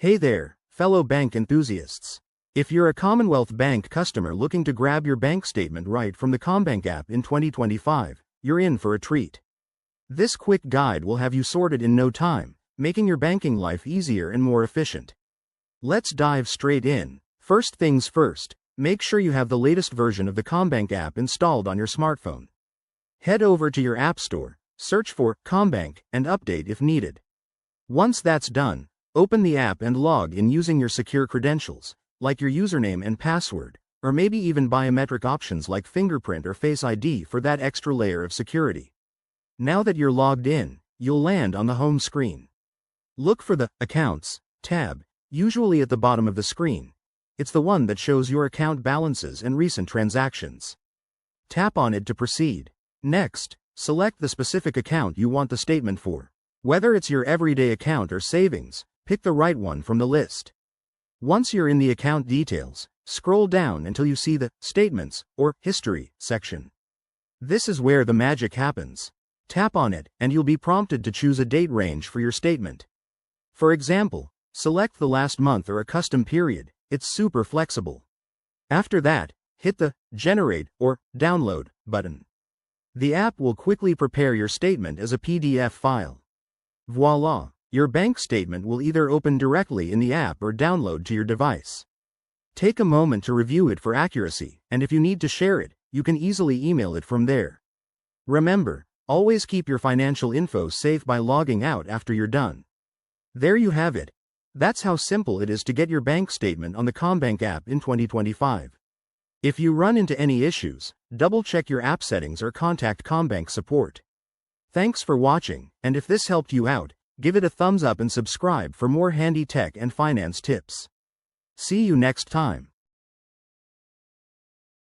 Hey there, fellow bank enthusiasts. If you're a Commonwealth Bank customer looking to grab your bank statement right from the Commbank app in 2025, you're in for a treat. This quick guide will have you sorted in no time, making your banking life easier and more efficient. Let's dive straight in. First things first, make sure you have the latest version of the Commbank app installed on your smartphone. Head over to your app store, search for Commbank, and update if needed. Once that's done, open the app and log in using your secure credentials, like your username and password, or maybe even biometric options like fingerprint or Face ID for that extra layer of security. Now that you're logged in, you'll land on the home screen. Look for the Accounts tab, usually at the bottom of the screen. It's the one that shows your account balances and recent transactions. Tap on it to proceed. Next, select the specific account you want the statement for. Whether it's your everyday account or savings, pick the right one from the list. Once you're in the account details, scroll down until you see the Statements or History section. This is where the magic happens. Tap on it, and you'll be prompted to choose a date range for your statement. For example, select the last month or a custom period. It's super flexible. After that, hit the Generate or Download button. The app will quickly prepare your statement as a PDF file. Voila! Your bank statement will either open directly in the app or download to your device. Take a moment to review it for accuracy, and if you need to share it, you can easily email it from there. Remember, always keep your financial info safe by logging out after you're done. There you have it. That's how simple it is to get your bank statement on the Commbank app in 2025. If you run into any issues, double-check your app settings or contact Commbank support. Thanks for watching, and if this helped you out, give it a thumbs up and subscribe for more handy tech and finance tips. See you next time.